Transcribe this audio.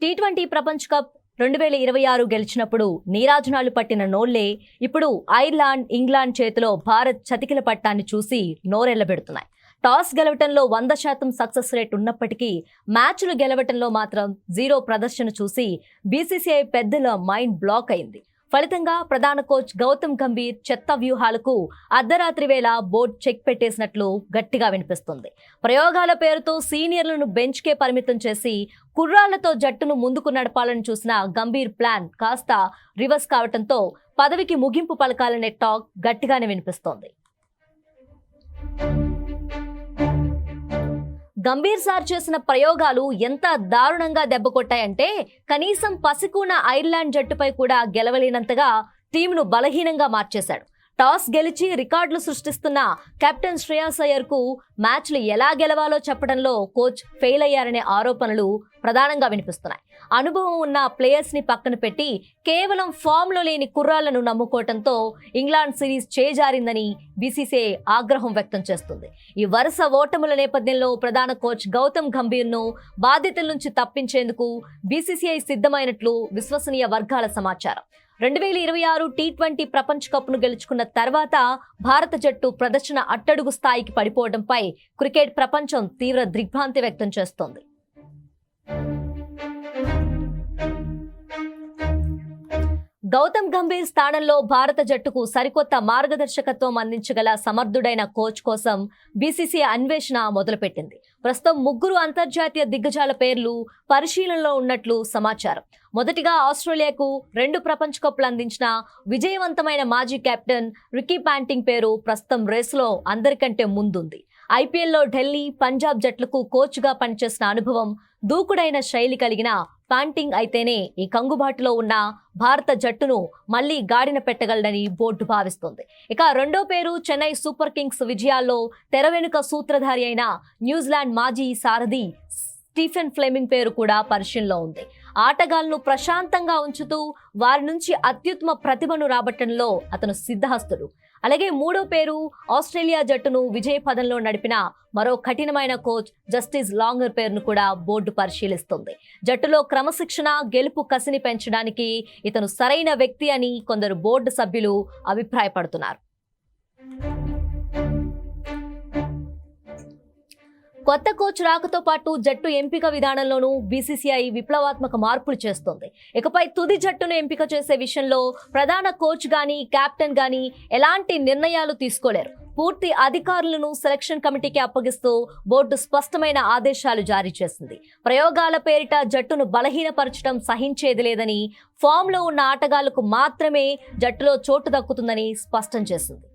T20 ప్రపంచ cup 2026 గెలిచినప్పుడు నీరాజనాలు పట్టిన నోళ్లే ఇప్పుడు ఐర్లాండ్, ఇంగ్లాండ్ చేతిలో భారత్ చతికిల పట్టాన్ని చూసి నోరెళ్లబెడుతున్నాయి. టాస్ గెలవటంలో 100% సక్సెస్ రేట్ ఉన్నప్పటికీ మ్యాచ్లు గెలవటంలో మాత్రం 0 ప్రదర్శన చూసి బీసీసీఐ పెద్దల మైండ్ బ్లాక్ అయింది. ఫలితంగా ప్రధాన కోచ్ గౌతమ్ గంభీర్ చెత్త వ్యూహాలకు అర్ధరాత్రి వేళ బోర్డు చెక్ పెట్టేసినట్లు గట్టిగా వినిపిస్తుంది. ప్రయోగాల పేరుతో సీనియర్లను బెంచ్కే పరిమితం చేసి కుర్రాళ్లతో జట్టును ముందుకు నడపాలని చూసిన గంభీర్ ప్లాన్ కాస్త రివర్స్ కావడంతో పదవికి ముగింపు పలకాలనే టాక్ గట్టిగానే వినిపిస్తోంది. గంభీర్ సార్ చేసిన ప్రయోగాలు ఎంత దారుణంగా దెబ్బకొట్టాయంటే కనీసం పసికూన ఐర్లాండ్ జట్టుపై కూడా గెలవలేనంతగా టీంను బలహీనంగా మార్చేశాడు. టాస్ గెలిచి రికార్డులు సృష్టిస్తున్న కెప్టెన్ శ్రేయాస్ అయ్యర్కు మ్యాచ్లు ఎలా గెలవాలో చెప్పడంలో కోచ్ ఫెయిల్ అయ్యారనే ఆరోపణలు ప్రధానంగా వినిపిస్తున్నాయి. అనుభవం ఉన్న ప్లేయర్స్ ని పక్కన పెట్టి కేవలం ఫామ్ లో లేని కుర్రాళ్లను నమ్ముకోవడంతో ఇంగ్లాండ్ సిరీస్ చేజారిందని బీసీసీఐ ఆగ్రహం వ్యక్తం చేస్తుంది. ఈ వరుస ఓటముల నేపథ్యంలో ప్రధాన కోచ్ గౌతమ్ గంభీర్ ను బాధ్యతల నుంచి తప్పించేందుకు బీసీసీఐ సిద్ధమైనట్లు విశ్వసనీయ వర్గాల సమాచారం. 2026 టీ20 ప్రపంచ కప్ ను గెలుచుకున్న తర్వాత భారత జట్టు ప్రదర్శన అట్టడుగు స్థాయికి పడిపోవడంపై క్రికెట్ ప్రపంచం తీవ్ర దిగ్భ్రాంతి వ్యక్తం చేస్తోంది. గౌతమ్ గంభీర్ స్థానంలో భారత జట్టుకు సరికొత్త మార్గదర్శకత్వం అందించగల సమర్థుడైన కోచ్ కోసం బీసీసీఐ అన్వేషణ మొదలుపెట్టింది. ప్రస్తుతం 3 అంతర్జాతీయ దిగ్గజాల పేర్లు పరిశీలనలో ఉన్నట్లు సమాచారం. మొదటిగా ఆస్ట్రేలియాకు 2 ప్రపంచ కప్లు అందించిన విజయవంతమైన మాజీ కెప్టెన్ రికీ పాంటింగ్ పేరు ప్రస్తుతం రేసులో అందరికంటే ముందుంది. ఐపీఎల్లో ఢిల్లీ, పంజాబ్ జట్లకు కోచ్గా పనిచేసిన అనుభవం, దూకుడైన శైలి కలిగిన పాంటింగ్ అయితేనే ఈ కంగుబాటులో ఉన్న భారత జట్టును మళ్లీ గాడిన పెట్టగలడని బోర్డు భావిస్తోంది. ఇక రెండో పేరు చెన్నై సూపర్ కింగ్స్ విజయాల్లో తెర వెనుక సూత్రధారి అయిన న్యూజిలాండ్ మాజీ సారథి స్టీఫెన్ ఫ్లెమింగ్ పేరు కూడా పరిశీలనలో ఉంది. ఆటగాళ్లను ప్రశాంతంగా ఉంచుతూ వారి నుంచి అత్యుత్తమ ప్రతిభను రాబట్టడంలో అతను సిద్ధహస్తుడు. అలాగే మూడో పేరు ఆస్ట్రేలియా జట్టును విజయ పదంలో నడిపిన మరో కఠినమైన కోచ్ జస్టిస్ లాంగర్ పేరును కూడా బోర్డు పరిశీలిస్తుంది. జట్టులో క్రమశిక్షణ, గెలుపు కసిని పెంచడానికి ఇతను సరైన వ్యక్తి అని కొందరు బోర్డు సభ్యులు అభిప్రాయపడుతున్నారు. కొత్త కోచ్ రాకతో పాటు జట్టు ఎంపిక విధానంలోనూ బీసీసీఐ విప్లవాత్మక మార్పులు చేస్తోంది. ఇకపై తుది జట్టును ఎంపిక చేసే విషయంలో ప్రధాన కోచ్ గానీ, కెప్టెన్ గానీ ఎలాంటి నిర్ణయాలు తీసుకోలేరు. పూర్తి అధికారులను సెలక్షన్ కమిటీకి అప్పగిస్తూ బోర్డు స్పష్టమైన ఆదేశాలు జారీ చేసింది. ప్రయోగాల పేరిట జట్టును బలహీనపరచడం సహించేది లేదని, ఫామ్లో ఉన్న ఆటగాళ్లకు మాత్రమే జట్టులో చోటు దక్కుతుందని స్పష్టం చేసింది.